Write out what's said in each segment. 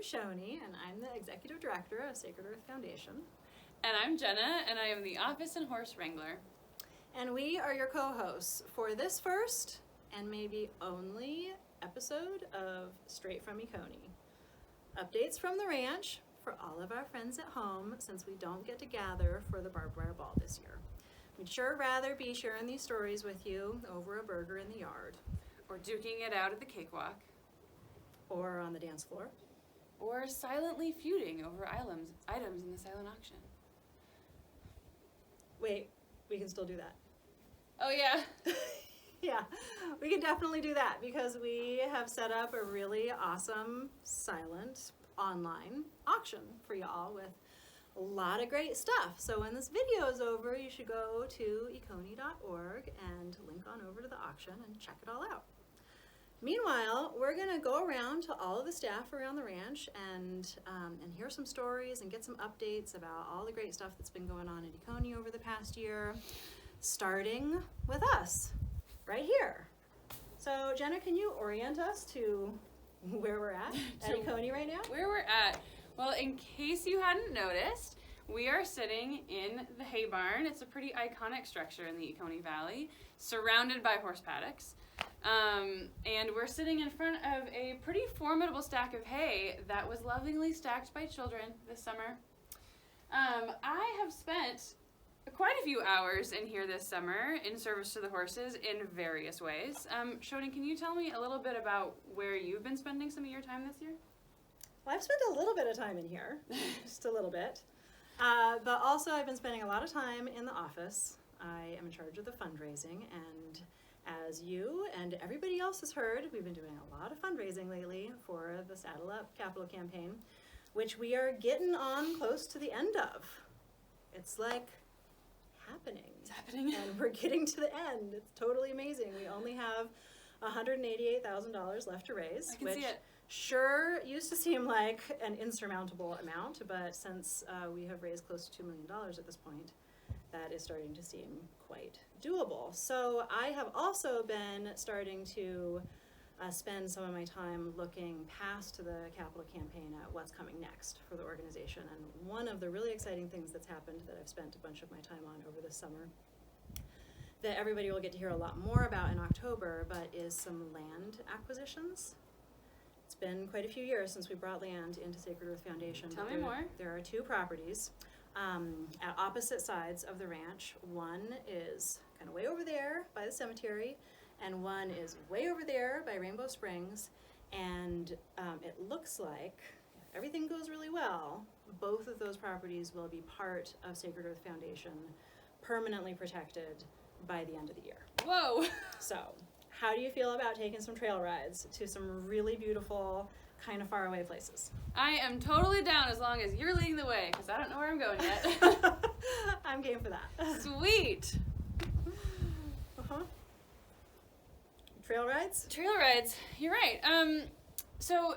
Shoni, and I'm the Executive Director of Sacred Earth Foundation. And I'm Jenna, and I am the Office and Horse Wrangler. And we are your co-hosts for this first, and maybe only, episode of Straight from Ekone. Updates from the ranch for all of our friends at home, since we don't get to gather for the barbed wire ball this year. We'd sure rather be sharing these stories with you over a burger in the yard. Or duking it out at the cakewalk. Or on the dance floor. Or silently feuding over items in the silent auction. Wait, we can still do that. Oh yeah. Yeah, we can definitely do that because we have set up a really awesome silent online auction for y'all with a lot of great stuff. So when this video is over, you should go to ekone.org and link on over to the auction and check it all out. Meanwhile, we're going to go around to all of the staff around the ranch and hear some stories and get some updates about all the great stuff that's been going on at Ekone over the past year, starting with us right here. So Jenna, can you orient us to where we're at Ekone right now? Where we're at. Well, in case you hadn't noticed, we are sitting in the hay barn. It's a pretty iconic structure in the Ekone Valley, surrounded by horse paddocks. And we're sitting in front of a pretty formidable stack of hay that was lovingly stacked by children this summer. I have spent quite a few hours in here this summer in service to the horses in various ways. Shoni, can you tell me a little bit about where you've been spending some of your time this year? Well, I've spent a little bit of time in here, just a little bit. But also I've been spending a lot of time in the office. I am in charge of the fundraising, and as you and everybody else has heard, we've been doing a lot of fundraising lately for the Saddle Up Capital campaign, which we are getting on close to the end of. It's like happening. It's happening. And we're getting to the end. It's totally amazing. We only have $188,000 left to raise. I can see it. Sure used to seem like an insurmountable amount, but since we have raised close to $2 million at this point, that is starting to seem quite doable. So I have also been starting to spend some of my time looking past the capital campaign at what's coming next for the organization. And one of the really exciting things that's happened that I've spent a bunch of my time on over this summer that everybody will get to hear a lot more about in October, but is some land acquisitions. It's been quite a few years since we brought land into Sacred Earth Foundation. Tell me more. There are two properties at opposite sides of the ranch. One is kind of way over there by the cemetery, and one is way over there by Rainbow Springs. And it looks like, if everything goes really well, both of those properties will be part of Sacred Earth Foundation, permanently protected by the end of the year. Whoa! So, how do you feel about taking some trail rides to some really beautiful, kind of far away places? I am totally down as long as you're leading the way, because I don't know where I'm going yet. I'm game for that. Sweet! Uh-huh. Trail rides? Trail rides, you're right. So,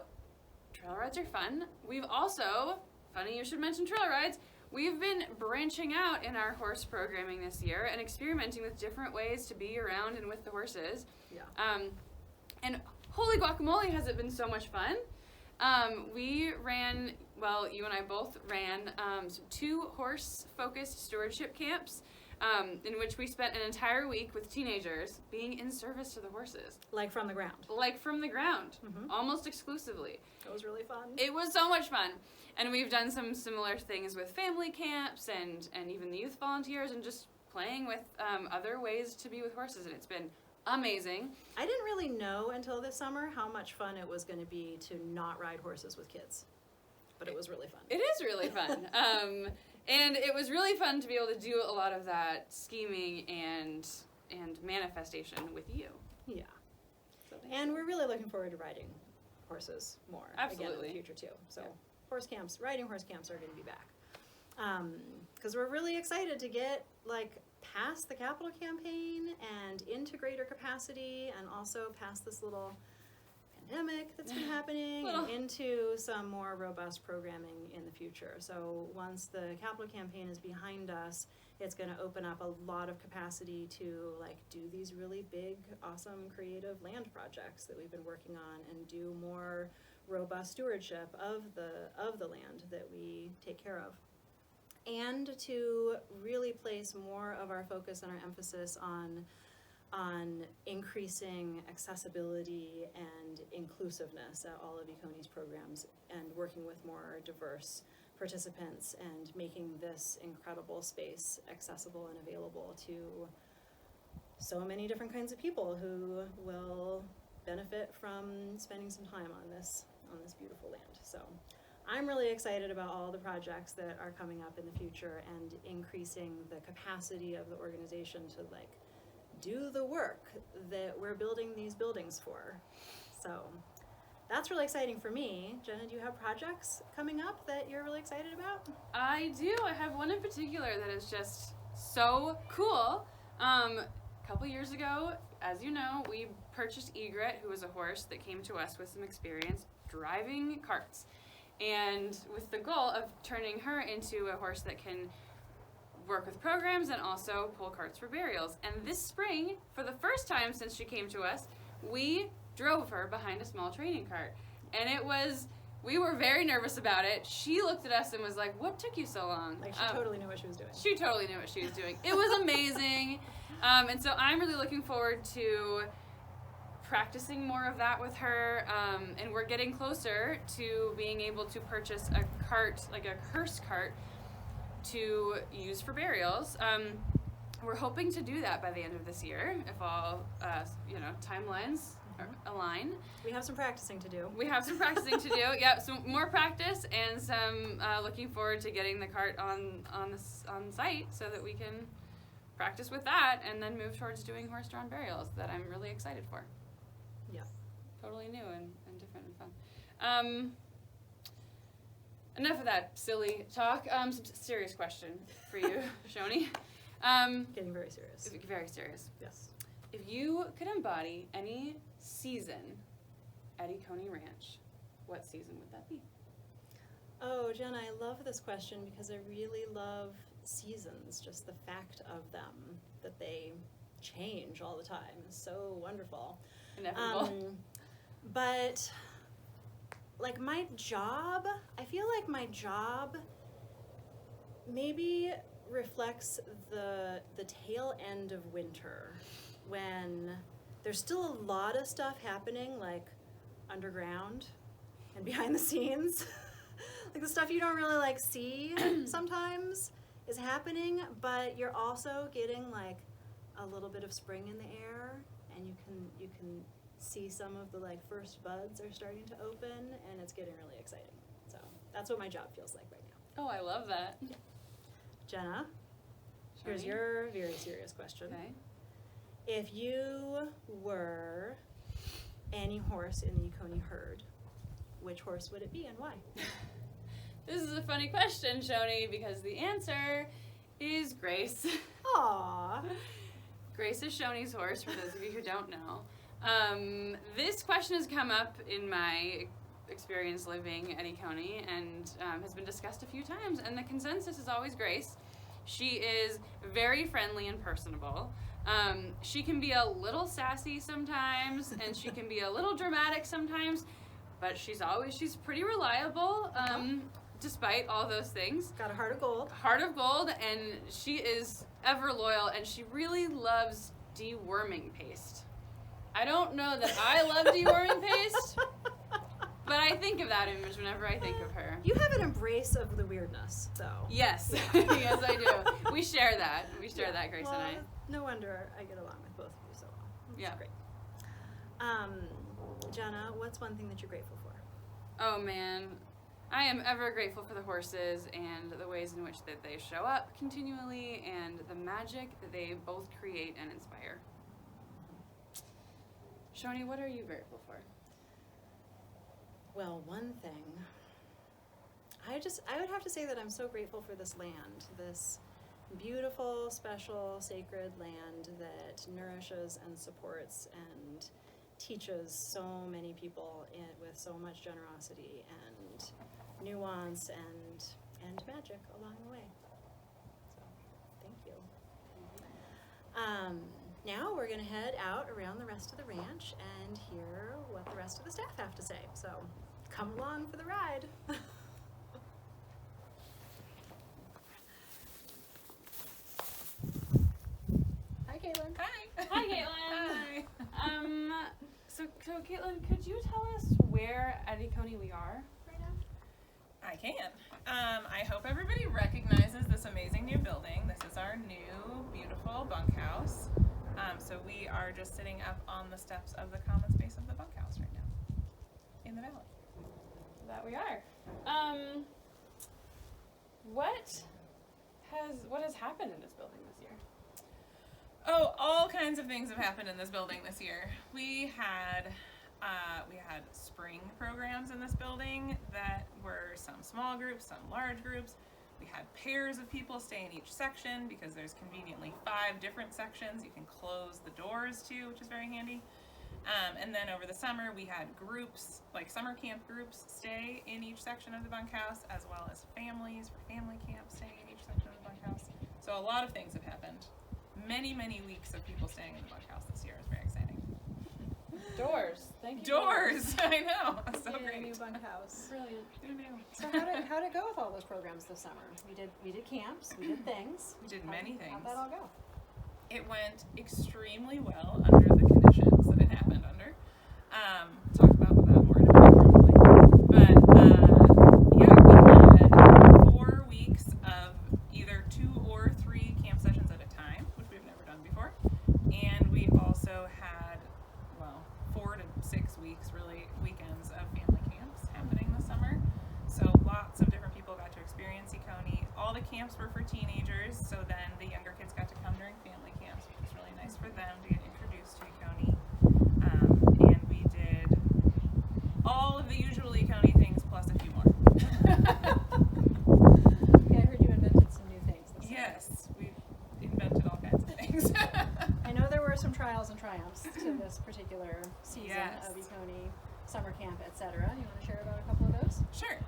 trail rides are fun. We've also, funny you should mention trail rides, we've been branching out in our horse programming this year and experimenting with different ways to be around and with the horses. Yeah. And holy guacamole, has it been so much fun. We ran, well, you and I both ran two horse-focused stewardship camps in which we spent an entire week with teenagers being in service to the horses. Like from the ground. Like from the ground, Mm-hmm. almost exclusively. It was really fun. It was so much fun. And we've done some similar things with family camps and even the youth volunteers and just playing with other ways to be with horses, and it's been amazing. I didn't really know until this summer how much fun it was going to be to not ride horses with kids. But it was really fun. It is really fun. And it was really fun to be able to do a lot of that scheming and manifestation with you. Yeah. And we're really looking forward to riding horses more again in the future too. So yeah. Riding horse camps are going to be back. Because we're really excited to get past the capital campaign and into greater capacity, and also past this little pandemic that's been happening and into some more robust programming in the future. So once the capital campaign is behind us, it's going to open up a lot of capacity to do these really big, awesome, creative land projects that we've been working on, and do more robust stewardship of the land that we take care of, and to really place more of our focus and our emphasis on increasing accessibility and inclusiveness at all of Econe's programs, and working with more diverse participants and making this incredible space accessible and available to so many different kinds of people who will benefit from spending some time on this beautiful land. So I'm really excited about all the projects that are coming up in the future and increasing the capacity of the organization to do the work that we're building these buildings for. So that's really exciting for me. Jenna, do you have projects coming up that you're really excited about? I do. I have one in particular that is just so cool. A couple years ago, as you know, we purchased Egret, who was a horse that came to us with some experience driving carts, and with the goal of turning her into a horse that can work with programs and also pull carts for burials. And this spring, for the first time since she came to us, we drove her behind a small training cart. And we were very nervous about it. She looked at us and was like, "What took you so long?" Like, she totally knew what she was doing. She totally knew what she was doing. It was amazing. And so I'm really looking forward to practicing more of that with her. And we're getting closer to being able to purchase a cart, like a hearse cart, to use for burials. We're hoping to do that by the end of this year, if all timelines align. We have some practicing to do. Yep, some more practice and some looking forward to getting the cart on site so that we can practice with that and then move towards doing horse-drawn burials that I'm really excited for. Yeah. Totally new and different and fun. Enough of that silly talk. Some serious question for you, Shoni. Getting very serious. Very serious. Yes. If you could embody any season at Ekone Ranch, what season would that be? Oh, Jenna, I love this question because I really love seasons. Just the fact of them, that they change all the time, is so wonderful. Inevitable. But my job, I feel like my job maybe reflects the tail end of winter, when there's still a lot of stuff happening, underground and behind the scenes. The stuff you don't really see sometimes is happening, but you're also getting a little bit of spring in the air, and you can see some of the first buds are starting to open, and it's getting really exciting. So that's what my job feels like right now. Oh, I love that. Yeah. Jenna, here's Shoni? your very serious question. Okay. If you were any horse in the Ekone herd, which horse would it be and why? This is a funny question, Shoni, because the answer is Grace. Aww. Grace is Shoni's horse, for those of you who don't know. This question has come up in my experience living at Ekone and has been discussed a few times, and the consensus is always Grace. She is very friendly and personable. She can be a little sassy sometimes, and she can be a little dramatic sometimes, but she's pretty reliable, despite all those things. Got a heart of gold. Heart of gold, and she is ever loyal, and she really loves deworming paste. I don't know that I love deworming paste, but I think of that image whenever I think of her. You have an embrace of the weirdness, though. Yes, yes I do. We share that. We share that, Grace well, and I. No wonder I get along with both of you so well. That's Yeah. great. Jenna, what's one thing that you're grateful for? Oh man, I am ever grateful for the horses and the ways in which that they show up continually and the magic that they both create and inspire. Shoni, what are you grateful for? Well, one thing, I would have to say that I'm so grateful for this land, this beautiful, special, sacred land that nourishes and supports and teaches so many people with so much generosity and nuance and magic along the way. So, thank you. Now we're going to head out around the rest of the ranch and hear what the rest of the staff have to say. So, come along for the ride. Hi, Caitlin. Hi. Hi, Caitlin. Hi. So Caitlin, could you tell us where at Ekone we are right now? I can. I hope everybody recognizes this amazing new building. This is our new, beautiful bunkhouse. So we are just sitting up on the steps of the common space of the bunkhouse right now in the valley. That we are. What has happened in this building this year? Oh, all kinds of things have happened in this building this year. We had spring programs in this building that were some small groups, some large groups. We had pairs of people stay in each section because there's conveniently 5 different sections you can close the doors to, which is very handy. And then over the summer, we had groups, like summer camp groups, stay in each section of the bunkhouse, as well as families for family camp staying in each section of the bunkhouse. So a lot of things have happened. Many, many weeks of people staying in the bunkhouse this year is very exciting. Doors. Thank you. Doors! I know. So In a great. new bunkhouse. Brilliant. So how did it go with all those programs this summer? We did camps, we did things. We did many things. How'd that all go? It went extremely well under the conditions that it happened under. Talk about that more in a minute, probably. But yeah, we had 4 weeks of either 2 or 3 camp sessions at a time, which we've never done before. And we also had, 4 to 6 weeks, really, weekends of family camps happening this summer. So lots of different people got to experience Ekone. All the camps were for teenagers, so then the younger kids got to come during family camps, which was really nice for them to get introduced to Ekone. And we did all of the usual Ekone things plus a few more. Yeah, I heard you invented some new things this summer. Yes, we invented all kinds of things. I know there were some trials and triumphs to this particular season Yes. of Ekone summer camp, etc. You want to share about a couple of those? Sure.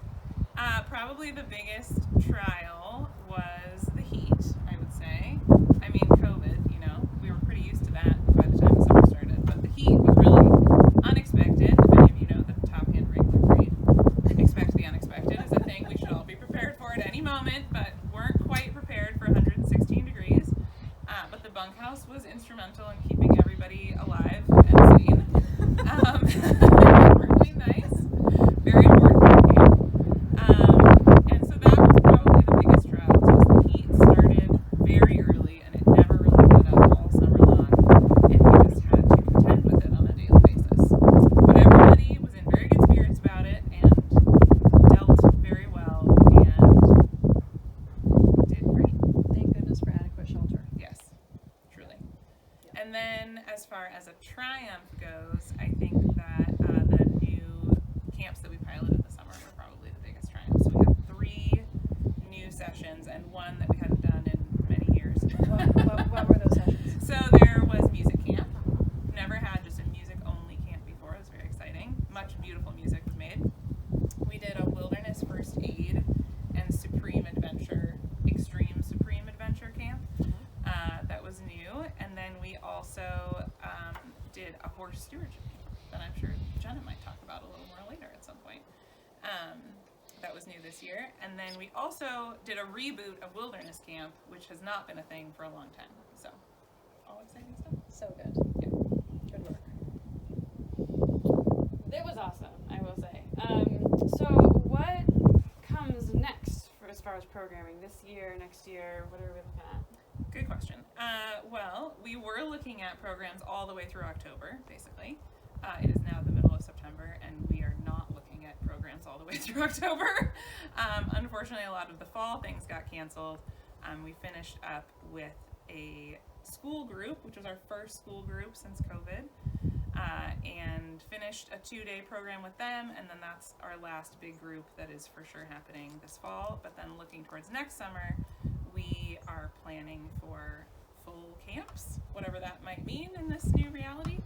Probably the biggest trial was the heat, I would say. I mean, COVID, we were pretty used to that by the time the summer started, but the heat was really unexpected. If any of you know the Top Hand Wrangler breed, expect the unexpected is a thing we should all be prepared for at any moment, but weren't quite prepared for 116 degrees. But the bunkhouse was instrumental in keeping everybody alive and sane. Really nice. Very important for the camp. And so that was probably the biggest trial, was the heat started very early and it never really let up all summer long, and we just had to contend with it on a daily basis. But everybody was in very good spirits about it and dealt very well and did great. Thank goodness for adequate shelter. Yes, truly. And then as far as a triumph goes, I think that the new camps that we piloted this summer were probably the biggest triumph. So we had 3 new sessions and one that we hadn't done in many years. What were those sessions? So there was music camp. Never had just a music only camp before. It was very exciting. Much beautiful music was made. We did a wilderness first aid and extreme supreme adventure camp. That was new. And then we also did a horse stewardship camp that I'm sure Jenna might talk about a little more later at some point. That was new this year. And then we also did a reboot of wilderness camp, which has not been a thing for a long time. So, all exciting stuff. So good. Yeah. Good work. It was awesome, I will say. So what comes next as far as programming this year, next year? What are we looking at? Good question. Well, we were looking at programs all the way through October, basically. It is now the middle of September, and we are not looking at programs all the way through October. Unfortunately, a lot of the fall things got canceled. We finished up with a school group, which was our first school group since COVID, and finished a 2-day program with them, and then that's our last big group that is for sure happening this fall. But then looking towards next summer, we are planning for full camps, whatever that might mean in this new reality,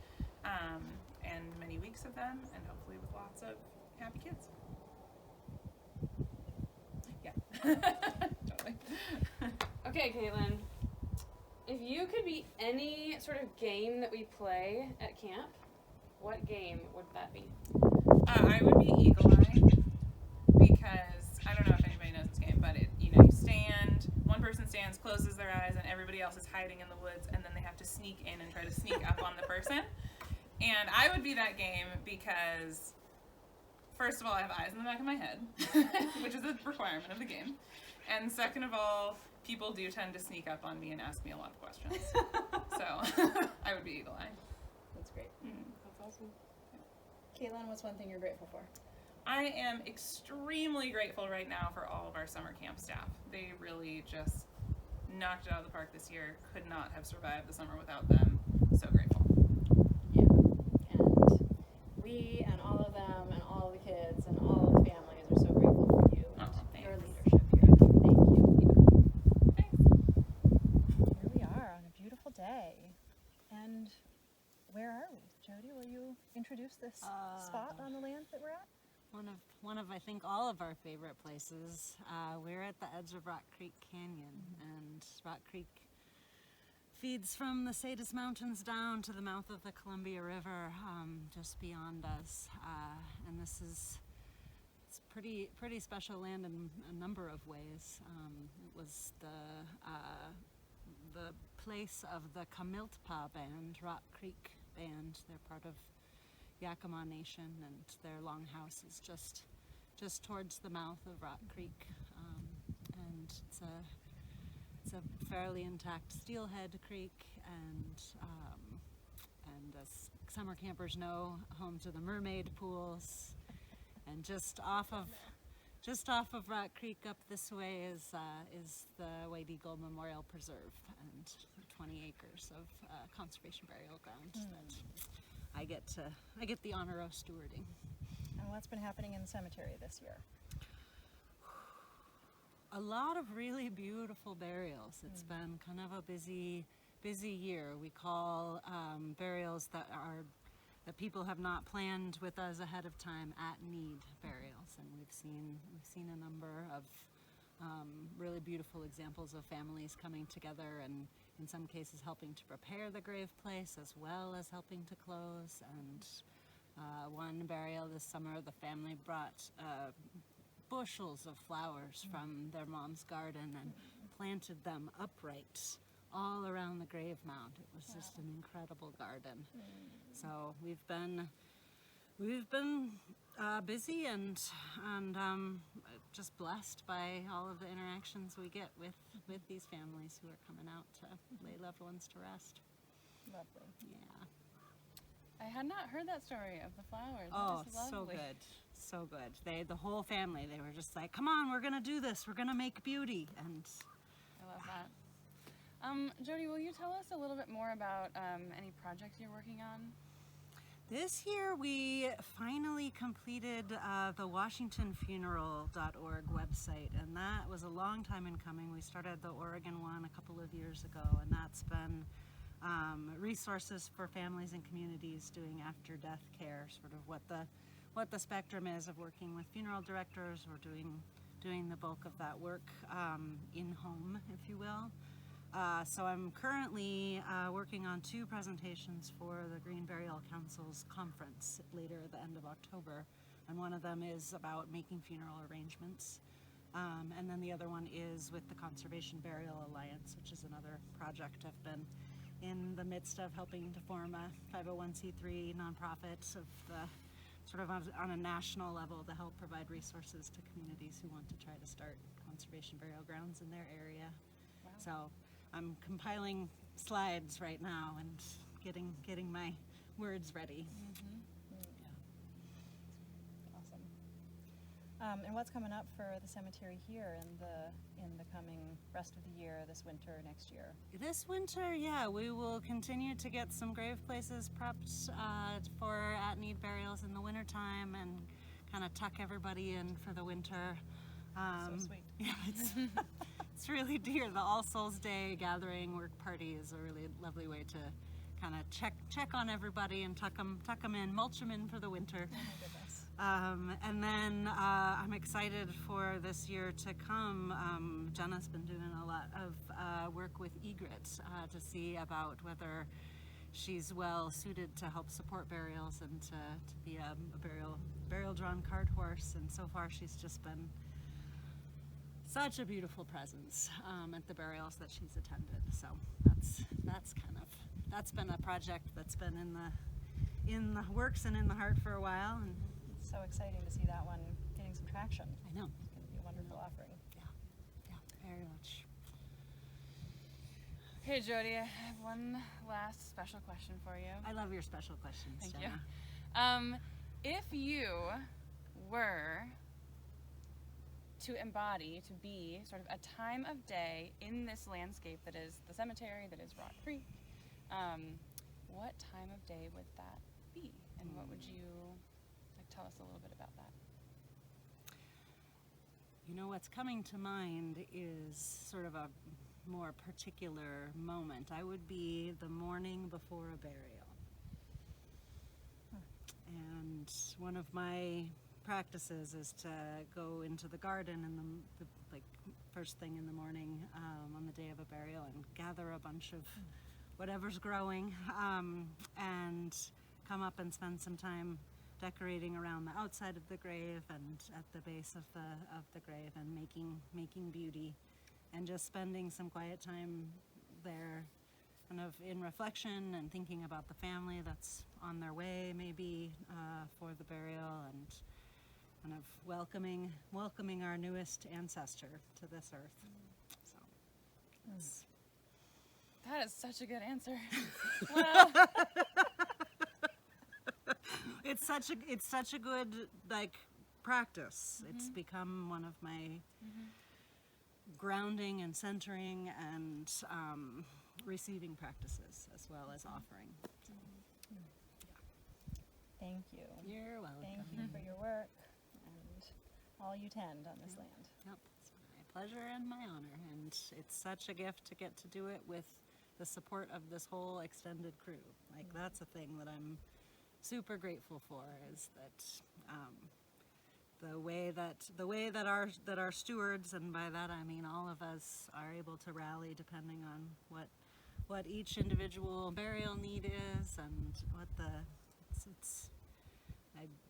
and many weeks of them, and hopefully with lots of happy kids. Yeah, totally. Okay, Caitlin. If you could be any sort of game that we play at camp, what game would that be? I would be Eagle Eye. hiding in the woods, and then they have to sneak in and try to sneak up on the person. And I would be that game because, first of all, I have eyes in the back of my head, which is a requirement of the game. And second of all, people do tend to sneak up on me and ask me a lot of questions. So I would be Eagle Eye. That's great. That's awesome. Caitlin, what's one thing you're grateful for? I am extremely grateful right now for all of our summer camp staff. They really just knocked it out of the park this year. Could not have survived the summer without them. So grateful. Yeah, and we and all of them and all of the kids and all of the families are so grateful for you and Thanks. your leadership here. Thank you. Thanks. Here we are on a beautiful day. And where are we? Jody, will you introduce this spot on the land that we're at? One of I think all of our favorite places. We're at the edge of Rock Creek Canyon, and Rock Creek feeds from the Sadis Mountains down to the mouth of the Columbia River, just beyond us. And it's pretty special land in a number of ways. It was the place of the Kamiltpa band, Rock Creek band. They're part of Yakima Nation, and their longhouse is just towards the mouth of Rock Creek, and it's a fairly intact steelhead creek, and as summer campers know, home to the mermaid pools, and just off of Rock Creek up this way is the White Eagle Memorial Preserve, and 20 acres of conservation burial ground that I get the honor of stewarding. And what's been happening in the cemetery this year? A lot of really beautiful burials. It's been kind of a busy year. We call burials that people have not planned with us ahead of time at need burials, and we've seen a number of really beautiful examples of families coming together, and in some cases helping to prepare the grave place as well as helping to close. And one burial this summer, the family brought bushels of flowers from their mom's garden and planted them upright all around the grave mound. It was just an incredible garden. So we've been busy and just blessed by all of the interactions we get with these families who are coming out to lay loved ones to rest. Lovely. Yeah. I had not heard that story of the flowers. Oh, That is so lovely. good. So good. The whole family, they were just like, come on, we're going to do this. We're going to make beauty. And I love that. Jody, will you tell us a little bit more about any projects you're working on? this year we finally completed the WashingtonFuneral.org website, and that was a long time in coming. We started the Oregon one a couple of years ago, and that's been resources for families and communities doing after-death care, sort of what the spectrum is of working with funeral directors. We're doing the bulk of that work in-home, if you will. So I'm currently working on 2 presentations for the Green Burial Council's conference later at the end of October, and one of them is about making funeral arrangements. And then the other one is with the Conservation Burial Alliance, which is another project I've been in the midst of helping to form a 501c3 nonprofit of the sort of on a national level to help provide resources to communities who want to try to start conservation burial grounds in their area. Wow. So I'm compiling slides right now and getting my words ready. Awesome. And what's coming up for the cemetery here in the coming rest of the year, this winter, next year? This winter, yeah, we will continue to get some grave places prepped for at-need burials in the wintertime and kind of tuck everybody in for the winter. So sweet. Yeah, it's really dear. The All Souls Day gathering work party is a really lovely way to kind of check on everybody and tuck them in, mulch them in for the winter. Oh my goodness. And then I'm excited for this year to come. Jenna's been doing a lot of work with Egret to see about whether she's well suited to help support burials and to be a burial drawn cart horse. And so far she's just been such a beautiful presence at the burials that she's attended. So that's been a project that's been in the works and in the heart for a while, and It's so exciting to see that one getting some traction. I know. It's going to be a wonderful offering. Yeah, very much. Okay, Jody, I have one last special question for you. I love your special questions, Thank Jenna. you. If you were to embody, to be sort of a time of day in this landscape that is the cemetery, that is Rock Creek, what time of day would that be? And what would you tell us a little bit about that? You know, what's coming to mind is sort of a more particular moment. I would be the morning before a burial. And one of my practices is to go into the garden in the first thing in the morning on the day of a burial and gather a bunch of whatever's growing and come up and spend some time decorating around the outside of the grave and at the base of the grave and making beauty, and just spending some quiet time there, kind of in reflection and thinking about the family that's on their way maybe for the burial, and kind of welcoming our newest ancestor to this earth. So That is such a good answer. Well, it's such a good practice. It's become one of my grounding and centering and receiving practices as well as offering. So, Thank you. you're welcome. Thank you for your work and all you tend on this land. Yep, it's my pleasure and my honor, and it's such a gift to get to do it with the support of this whole extended crew. That's a thing that I'm super grateful for, is that the way that our stewards, and by that I mean all of us, are able to rally depending on what each individual burial need is, and what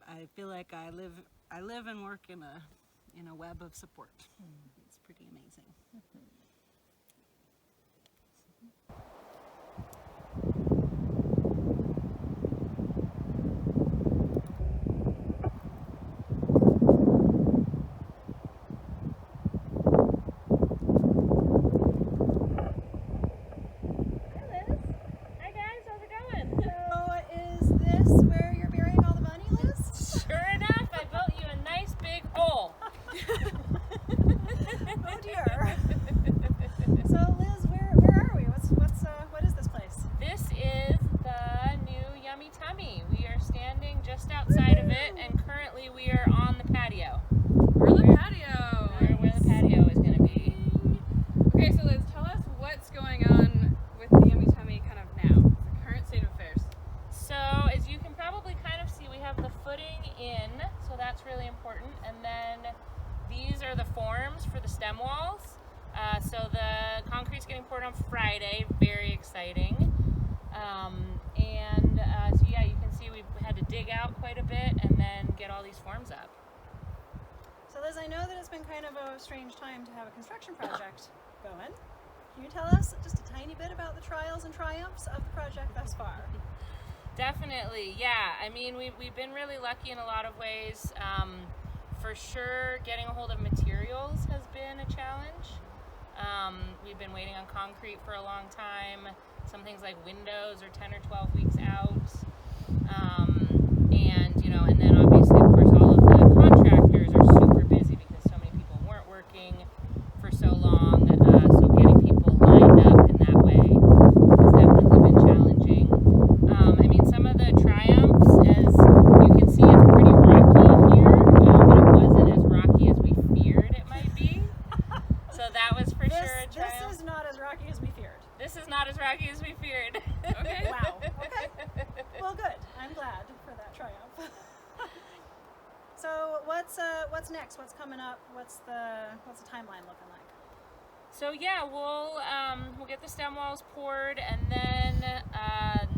I feel like I live and work in a web of support. It's pretty amazing. So the concrete's getting poured on Friday, very exciting. So yeah, you can see we had to dig out quite a bit and then get all these forms up. So Liz, I know that it's been kind of a strange time to have a construction project going. Can you tell us just a tiny bit about the trials and triumphs of the project thus far? Definitely, yeah. I mean, we've been really lucky in a lot of ways. For sure, getting a hold of materials has been a challenge. We've been waiting on concrete for a long time. Some things like windows are 10 or 12 weeks out. And then obviously, of course, all of the contractors are super busy because so many people weren't working for so long. So getting people lined up in that way has definitely been challenging. I mean, some of the triumphs, as you can see, it's pretty rocky here, but it wasn't as rocky as we feared it might be. So that was for sure a triumph. This is not as rocky as we feared. This is not as rocky as we feared. Okay. Wow. Okay. Well, good. I'm glad for that triumph. So what's next? What's coming up? What's the timeline looking like? So yeah, we'll get the stem walls poured, and then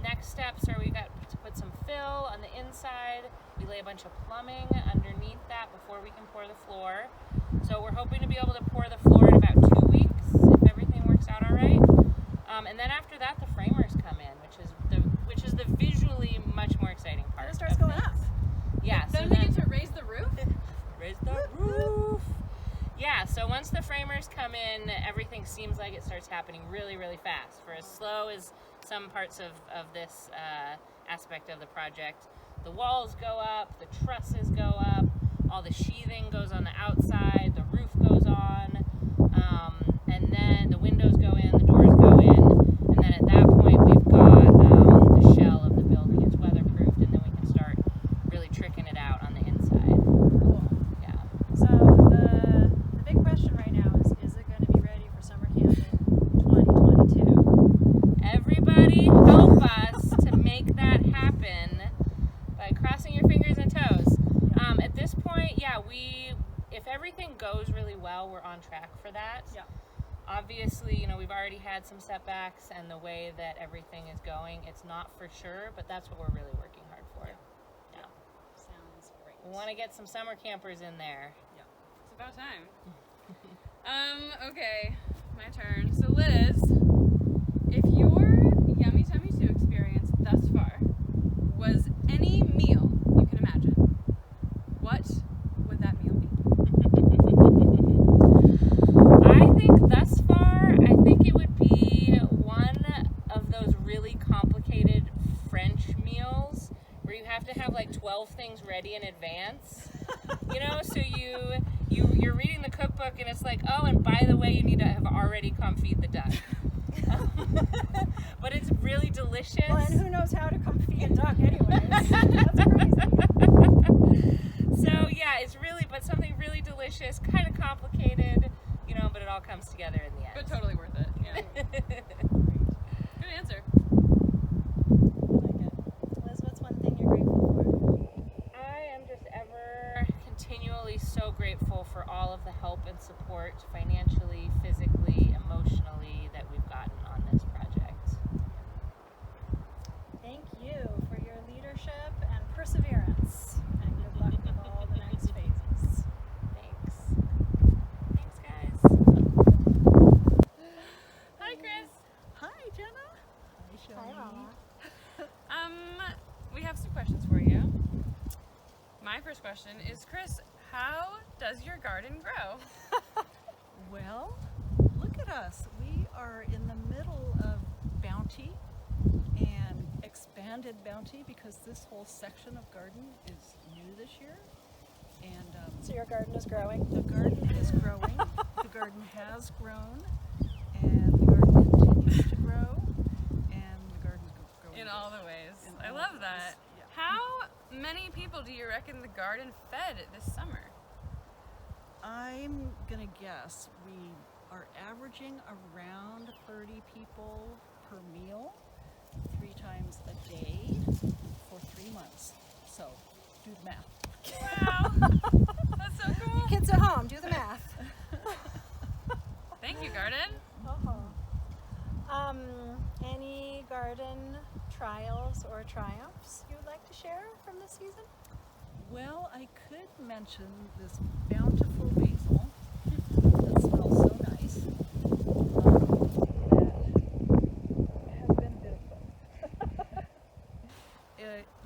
next steps are we got to put some fill on the inside. We lay a bunch of plumbing underneath that before we can pour the floor. So we're hoping to be able to pour the floor in about 2 weeks if everything works out all right. And then after that, the framers come in, which is the visually much more exciting part. It starts of going things. up. Yeah. Don't they get to raise the roof? Raise the roof. Yeah, so once the framers come in, everything seems like it starts happening really, really fast. For as slow as some parts of this aspect of the project, the walls go up, the trusses go up, all the sheathing goes on the outside, the roof goes on, and then the windows go in, the doors go in, and then at that point we've got the shell of the building. It's weatherproofed, and then we can start really tricking it out on the inside. Cool. Yeah. So the big question right now is it going to be ready for summer camp in 2022? Everybody help us to make that happen by crossing your fingers and toes. At this point, yeah, if everything goes really well, we're on track for that. Yeah. Obviously, we've already had some setbacks, and the way that everything is going, it's not for sure, but that's what we're really working hard for. Yeah. Sounds great. We want to get some summer campers in there. It's about time. Okay, my turn. So Liz, if your Yummy Tummy 2 experience thus far was any meal you can imagine, what would that meal be? I think it would be one of those really complicated French meals where you have to have like 12 things ready in advance. So you're reading the cookbook and it's like, oh, and by the way, you need to have already come feed the duck. But it's really delicious. Well, and who knows how to come feed a duck anyways. That's crazy. So yeah, it's really, but something really delicious, kind of complicated, but it all comes together in the end. But totally worth it. Yeah. Good answer. I like it. Liz, what's one thing you're grateful for? I am just ever continually so grateful for all of the help and support, financially, physically, emotionally, that we've gotten on this project. Thank you for your leadership and perseverance. And good luck with all the next phases. Thanks. Thanks, guys. Hi, Chris. Hi, Jenna. Hi, Hi, Mama. We have some questions for you. My first question is, Chris, how does your garden grow? Well, look at us. We are in the middle of bounty and expanded bounty because this whole section of garden is new this year. And So your garden is growing? the garden is growing. The garden has grown, and the garden continues to grow, and the garden's growing. In all the ways. In I all love the that. ways, yeah. How many people do you reckon the garden fed this summer? I'm gonna guess we are averaging around 30 people per meal, 3 times a day for 3 months. So do the math. Wow. That's so cool. Kids at home, do the math. Thank you, garden. Any garden trials or triumphs you would like to share from this season? Well, I could mention this bountiful basil that smells so nice. That has been beautiful.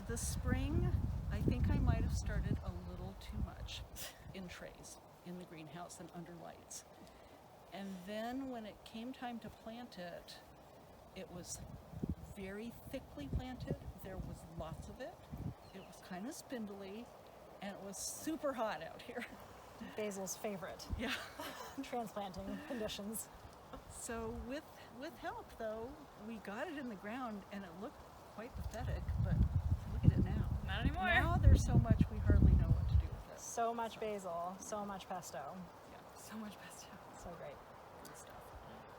This spring, I think I might have started a little too much in trays in the greenhouse and under lights. And then when it came time to plant it, it was very thickly planted. There was lots of it. It was kind of spindly, and it was super hot out here. Basil's favorite Yeah. transplanting conditions. So with help, though, we got it in the ground, and it looked quite pathetic, but look at it now. Not anymore. Now there's so much we hardly know what to do with it. So much basil, so much pesto. So much pesto. So great. Good stuff.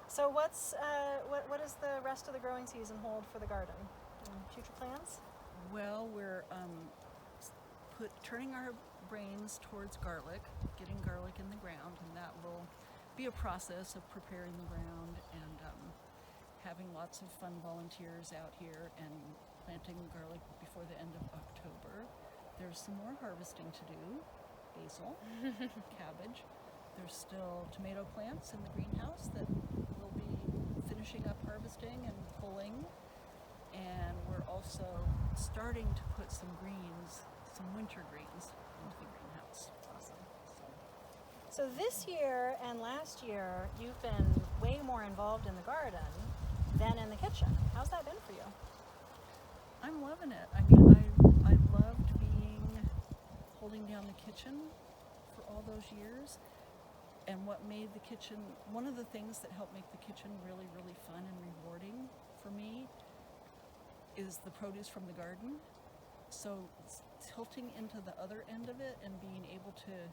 So what does the rest of the growing season hold for the garden? Future plans? Well, we're turning our brains towards garlic, getting garlic in the ground, and that will be a process of preparing the ground and having lots of fun volunteers out here and planting garlic before the end of October. there's some more harvesting to do. Basil, cabbage. There's still tomato plants in the greenhouse that we'll be finishing up harvesting and pulling. And we're also starting to put some greens, some winter greens, into the greenhouse. Awesome. So this year and last year, you've been way more involved in the garden than in the kitchen. How's that been for you? I'm loving it. I mean, I loved holding down the kitchen for all those years. And what made the kitchen, one of the things that helped make the kitchen really, really fun and rewarding for me is the produce from the garden. So tilting into the other end of it and being able to,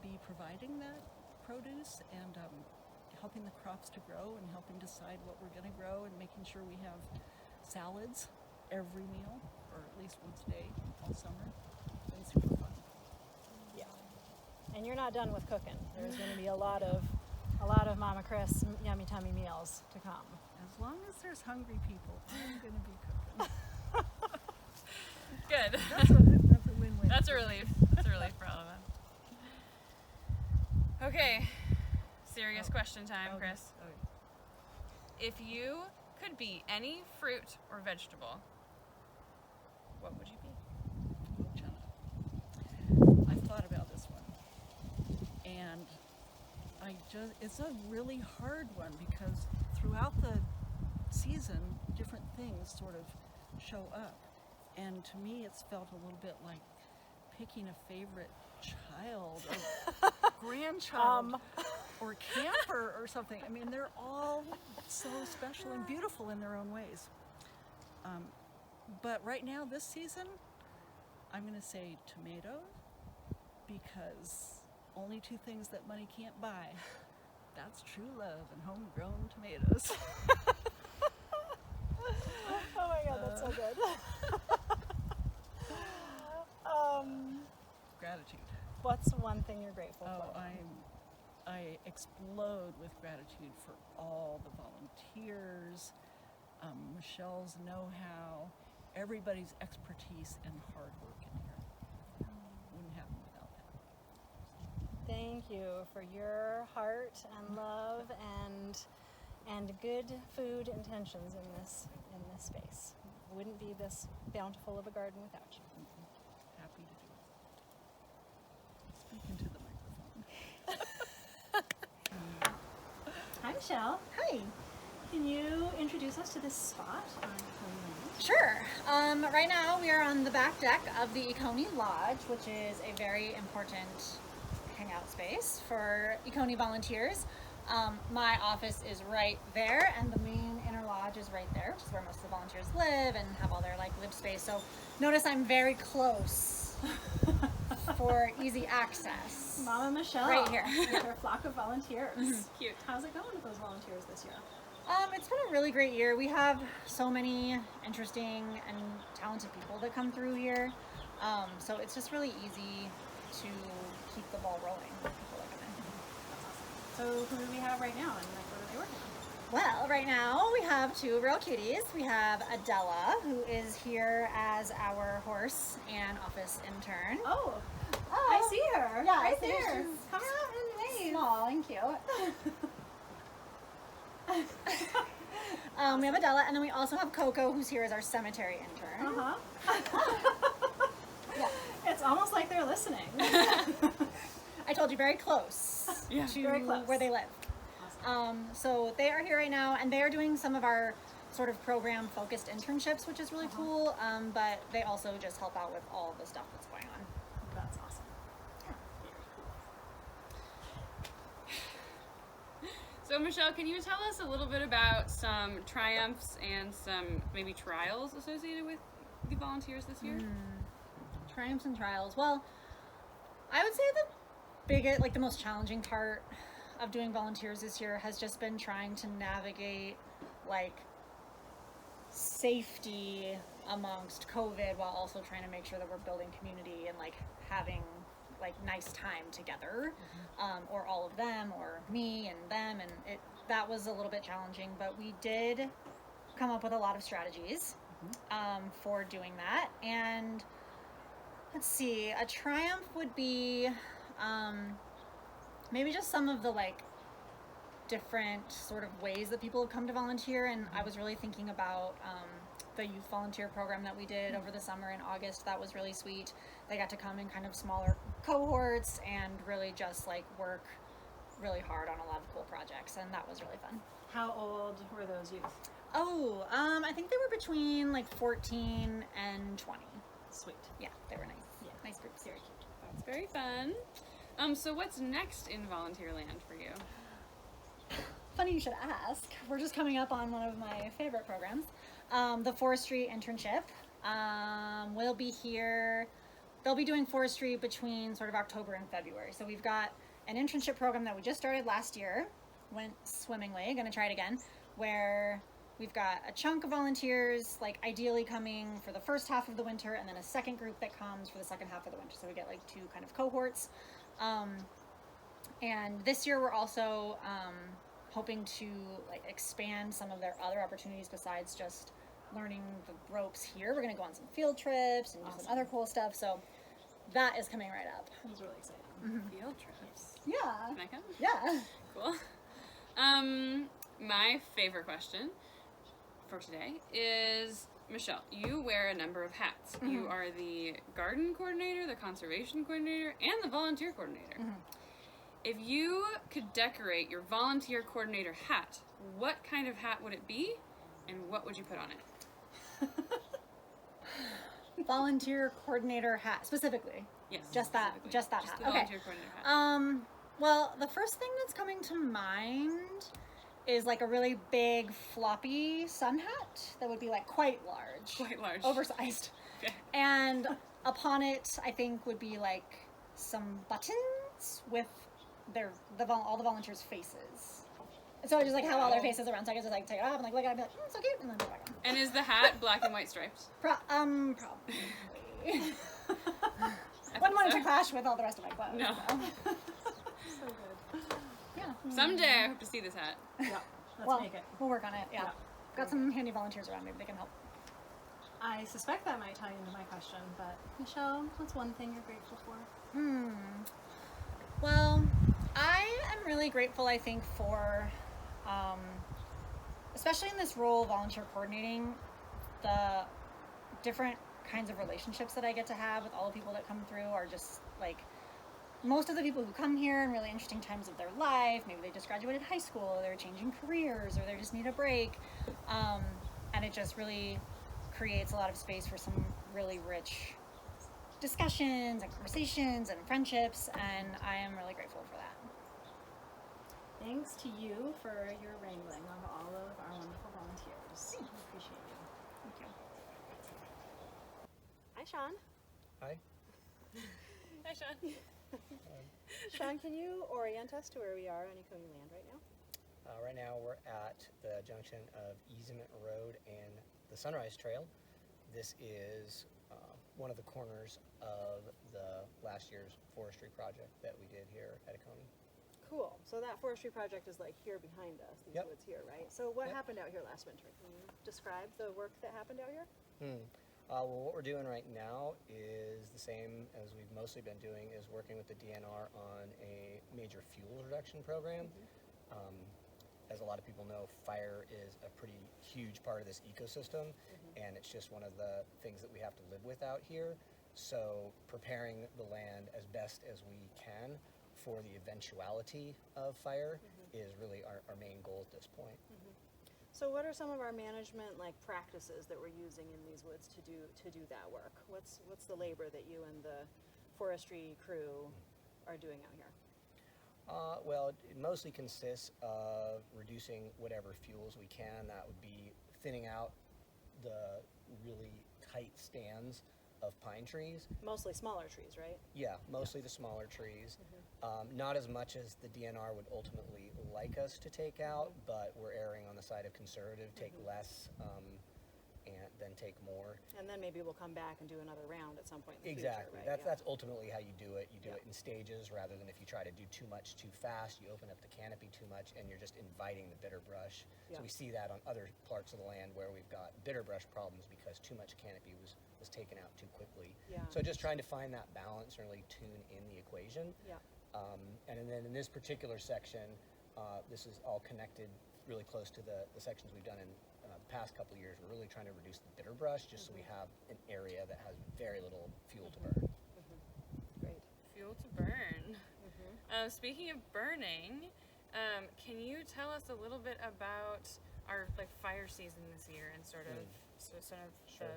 be providing that produce and helping the crops to grow and helping decide what we're going to grow and making sure we have salads every meal, or at least once a day all summer. It's been super fun. Yeah. And you're not done with cooking. There's going to be a lot of Mama Chris yummy tummy meals to come. As long as there's hungry people, I'm going to be cooking. Good. That's a win-win. That's a relief. That's a relief for all of us. Okay, serious question time, Chris. If you could be any fruit or vegetable, what would you be? Oh, Jenna. I've thought about this one. And it's a really hard one because throughout the season, different things sort of show up. And to me, it's felt a little bit like picking a favorite child or grandchild or camper or something. I mean, they're all so special and beautiful in their own ways. But right now, this season, I'm going to say tomato, because only two things that money can't buy. That's true love and homegrown tomatoes. Oh my God, that's so good. Gratitude. What's one thing you're grateful Oh, for? I explode with gratitude for all the volunteers, Michelle's know-how, everybody's expertise and hard work in here. Wouldn't happen without that. Thank you for your heart and love and good food intentions in this space. Wouldn't be this bountiful of a garden without you. Happy to do it. Speaking to the microphone. Hi, Michelle. Hi. Can you introduce us to this spot on Ekone Land? Sure. Right now we are on the back deck of the Ekone Lodge, which is a very important hangout space for Ekone volunteers. My office is right there, and the main inner lodge is right there, which is where most of the volunteers live and have all their live space. So notice I'm very close for easy access. Mama Michelle. Right here. With her flock of volunteers. Cute. How's it going with those volunteers this year? It's been a really great year. We have so many interesting and talented people that come through here. So it's just really easy to keep the ball rolling with people that come in. So who do we have right now, and what are they working on? Well, right now we have two real cuties. We have Adela, who is here as our horse and office intern. Oh, I see her. Yeah, right I see there. her. She's coming out and wave. Small and cute. We have Adela, and then we also have Coco, who's here as our cemetery intern. Yeah. It's almost like they're listening. I told you, very close to Very close. where they live. Awesome. So they are here right now, and they are doing some of our sort of program-focused internships, which is really cool. But they also just help out with all the stuff that's going on. That's awesome. So Michelle, can you tell us a little bit about some triumphs and some maybe trials associated with the volunteers this year? Triumphs and trials. Well, I would say the most challenging part of doing volunteers this year has just been trying to navigate safety amongst COVID while also trying to make sure that we're building community and having nice time together, or all of them, or me and them, and that was a little bit challenging, but we did come up with a lot of strategies for doing that, and Let's see. A triumph would be maybe just some of the like different sort of ways that people have come to volunteer. And I was really thinking about the youth volunteer program that we did over the summer in August. That was really sweet. They got to come in kind of smaller cohorts and really just like work really hard on a lot of cool projects, and that was really fun. How old were those youth? Oh, I think they were between like 14 and 20. Sweet. Yeah, they were nice. Yeah. Nice groups. Very cute. That's very fun. So what's next in Volunteerland for you? Funny you should ask. We're just coming up on one of my favorite programs, the forestry internship. We'll be here. They'll be doing forestry between sort of October and February. So we've got an internship program that we just started last year. Went swimmingly. Gonna try it again. Where we've got a chunk of volunteers, like ideally coming for the first half of the winter, and then a second group that comes for the second half of the winter. So we get like two kind of cohorts. And this year we're also hoping to like expand some of their other opportunities besides just learning the ropes here. We're going to go on some field trips and do some other cool stuff. So that is coming right up. It was really exciting. Field trips. Yeah. Can I come? Yeah. Cool. My favorite question for today is, Michelle, you wear a number of hats. You are the garden coordinator, the conservation coordinator, and the volunteer coordinator. If you could decorate your volunteer coordinator hat, what kind of hat would it be, and what would you put on it? Volunteer coordinator hat specifically. Yes. Just that specifically. just that Just hat. the Okay. volunteer coordinator hat. Well, the first thing that's coming to mind is like a really big floppy sun hat that would be like quite large. Quite large. Oversized. Okay. And upon it, I think would be like some buttons with all the volunteers' faces. So I just like have all their faces around, so I can just like take it off and like look at it and be like, so cute, and then put it back on. And is the hat black and white stripes? Probably. I Wouldn't want think it to clash with all the rest of my clothes. No. So. So good. Yeah. Someday I hope to see this hat. Yeah. Let's Well, make it. we'll work on it. Yeah. Yeah. Got some handy volunteers around. Maybe they can help. I suspect that might tie into my question, but Michelle, what's one thing you're grateful for? Well, I am really grateful, I think, for, especially in this role, volunteer coordinating, the different kinds of relationships that I get to have with all the people that come through are just like, most of the people who come here in really interesting times of their life, maybe they just graduated high school, or they're changing careers, or they just need a break, and it just really creates a lot of space for some really rich discussions and conversations and friendships, and I am really grateful for that. Thanks to you for your wrangling of all of our wonderful volunteers. We appreciate you. Thank you. Hi, Sean. Hi. Hi, Sean. Sean, can you orient us to where we are on Ekone land right now? Right now we're at the junction of Easement Road and the Sunrise Trail. This is one of the corners of the last year's forestry project that we did here at Ekone. Cool. So that forestry project is like here behind us, these Yep. woods here, right? So what Yep. happened out here last winter? Can you describe the work that happened out here? Well, what we're doing right now is the same as we've mostly been doing, is working with the DNR on a major fuel reduction program. As a lot of people know, fire is a pretty huge part of this ecosystem, and it's just one of the things that we have to live with out here. So preparing the land as best as we can for the eventuality of fire is really our main goal at this point. So what are some of our management like practices that we're using in these woods to do that work? What's the labor that you and the forestry crew are doing out here? Well, it mostly consists of reducing whatever fuels we can. That would be thinning out the really tight stands of pine trees. Mostly smaller trees, right? Yeah, mostly the smaller trees. Not as much as the DNR would ultimately like us to take out, but we're erring on the side of conservative, take less and then take more. And then maybe we'll come back and do another round at some point in the Exactly. future, right? That's ultimately how you do it. You do Yeah. it in stages rather than if you try to do too much too fast, you open up the canopy too much and you're just inviting the bitter brush. Yeah. So we see that on other parts of the land where we've got bitter brush problems because too much canopy was was taken out too quickly. Yeah. So just trying to find that balance and really tune in the equation. Yeah. And then in this particular section, this is all connected really close to the sections we've done in the past couple of years. We're really trying to reduce the bitter brush just so we have an area that has very little fuel to burn. Great. Fuel to burn. Speaking of burning, can you tell us a little bit about our fire season this year and sort of Sure.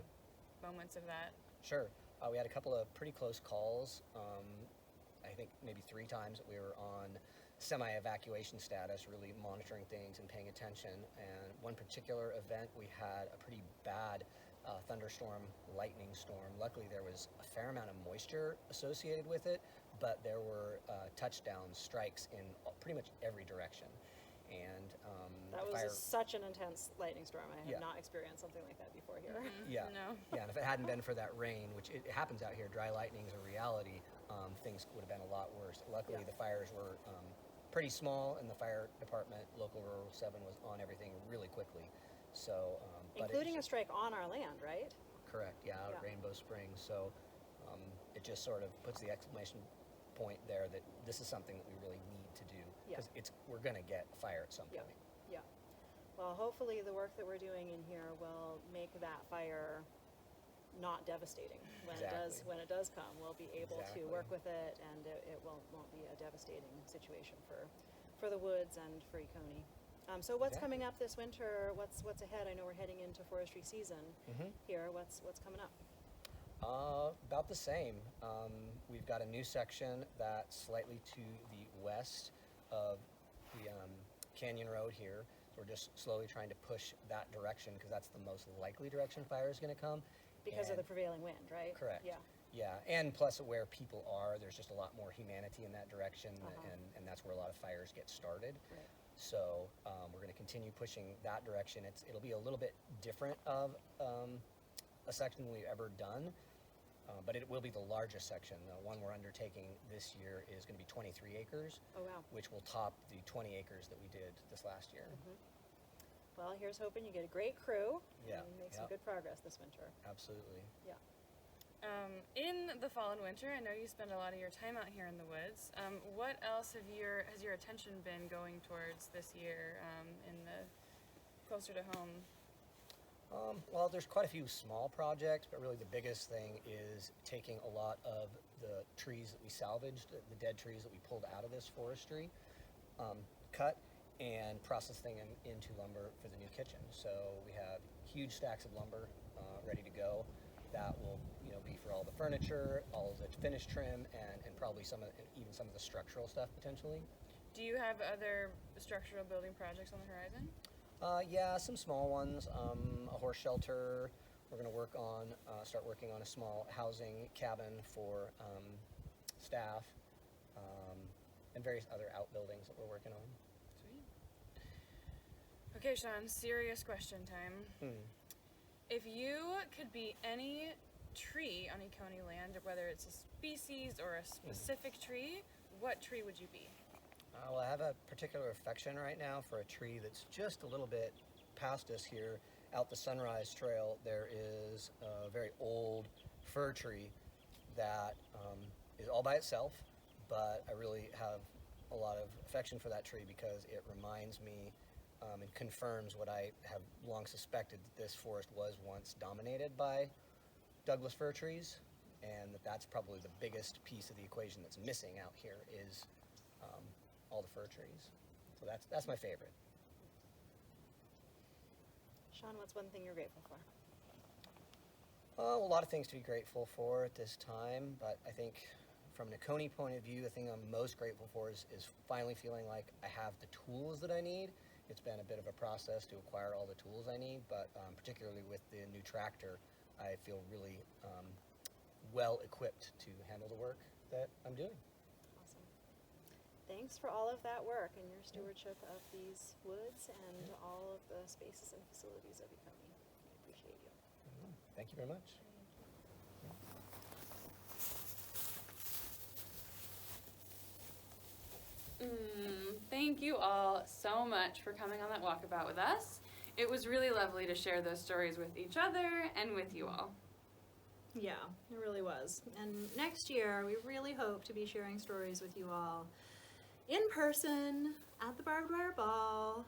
the moments of that? Sure. We had a couple of pretty close calls. I think maybe 3 times that we were on semi-evacuation status, really monitoring things and paying attention. And one particular event, we had a pretty bad thunderstorm, lightning storm. Luckily, there was a fair amount of moisture associated with it, but there were touchdown strikes in pretty much every direction. And That the was fire, such an intense lightning storm. I have Yeah. not experienced something like that before here. yeah, No. yeah. And if it hadn't been for that rain, which it happens out here, dry lightning is a reality. Things would have been a lot worse. Luckily, Yeah. the fires were pretty small, and the fire department, local rural 7, was on everything really quickly. So, but Including a strike on our land, right? correct, yeah, out at Yeah. Rainbow Springs. So, it just sort of puts the exclamation point there that this is something that we really need to do Yeah. because we're going to get fire at some Yeah. point. Yeah. Well, hopefully the work that we're doing in here will make that fire not devastating when Exactly. it does come. We'll be able Exactly. to work with it, and it won't be a devastating situation for the woods and for Ekone. So what's Exactly. coming up this winter? What's ahead? I know we're heading into forestry season Mhm. here. What's coming up? About the same. We've got a new section that's slightly to the west of the Canyon Road here. So we're just slowly trying to push that direction because that's the most likely direction fire is going to come. Because of the And- prevailing wind, right? Correct. Yeah. Yeah, and plus where people are, there's just a lot more humanity in that direction, Uh-huh. and that's where a lot of fires get started. Right. So we're going to continue pushing that direction. It'll be a little bit different of a section we've ever done, but it will be the largest section. The one we're undertaking this year is going to be 23 acres, Oh, wow. which will top the 20 acres that we did this last year. Well, here's hoping you get a great crew Yeah, and make yeah. some good progress this winter. Absolutely. Yeah. In the fall and winter, I know you spend a lot of your time out here in the woods. What else has your attention been going towards this year in the closer to home? Well, there's quite a few small projects, but really the biggest thing is taking a lot of the trees that we salvaged, the dead trees that we pulled out of this forestry, cut and processing them into lumber for the new kitchen. So we have huge stacks of lumber ready to go. That will, be for all the furniture, all of the finished trim, and probably even some of the structural stuff potentially. Do you have other structural building projects on the horizon? Yeah, some small ones. A horse shelter. We're going to start working on a small housing cabin for staff, and various other outbuildings that we're working on. Sweet. Okay, Sean, serious question time. If you could be any tree on Ekone land, whether it's a species or a specific tree, what tree would you be? Well, I have a particular affection right now for a tree that's just a little bit past us here. Out the Sunrise Trail, there is a very old fir tree that is all by itself, but I really have a lot of affection for that tree because it reminds me and confirms what I have long suspected, that this forest was once dominated by Douglas fir trees, and that's probably the biggest piece of the equation that's missing out here is all the fir trees. So that's my favorite. Sean, what's one thing you're grateful for? A lot of things to be grateful for at this time, but I think from an Ekone point of view, the thing I'm most grateful for is finally feeling like I have the tools that I need. It's been a bit of a process to acquire all the tools I need, but particularly with the new tractor, I feel really well equipped to handle the work that I'm doing. Awesome. Thanks for all of that work and your stewardship of these woods and all of the spaces and facilities of Ekone. We appreciate you. Thank you very much. Thank you all so much for coming on that walkabout with us. It was really lovely to share those stories with each other and with you all. Yeah, it really was. And next year, we really hope to be sharing stories with you all in person at the Barbed Wire Ball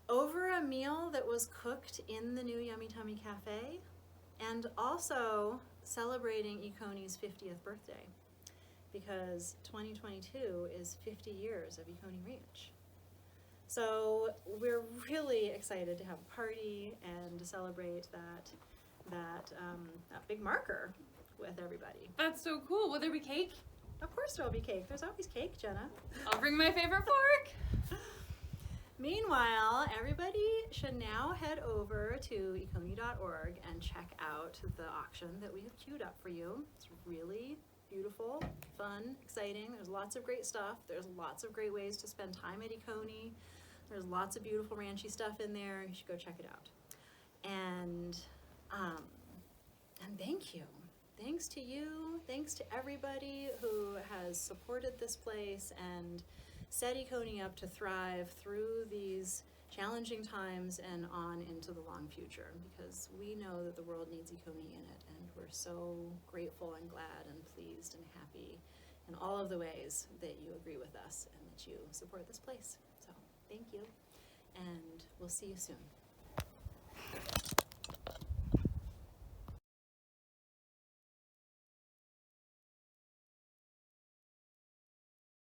over a meal that was cooked in the new Yummy Tummy Cafe, and also celebrating Ekone's 50th birthday, because 2022 is 50 years of Ekone Ranch. So we're really excited to have a party and to celebrate that big marker with everybody. That's so cool. Will there be cake? Of course there'll be cake. There's always cake, Jenna. I'll bring my favorite fork. Meanwhile, everybody should now head over to ekone.org and check out the auction that we have queued up for you. It's really beautiful, fun, exciting. There's lots of great stuff. There's lots of great ways to spend time at Ekone. There's lots of beautiful ranchy stuff in there. You should go check it out. And thank you. Thanks to you. Thanks to everybody who has supported this place and set Ekone up to thrive through these challenging times and on into the long future, because we know that the world needs Ekone in it, and we're so grateful and glad and pleased and happy in all of the ways that you agree with us and that you support this place. So thank you, and we'll see you soon.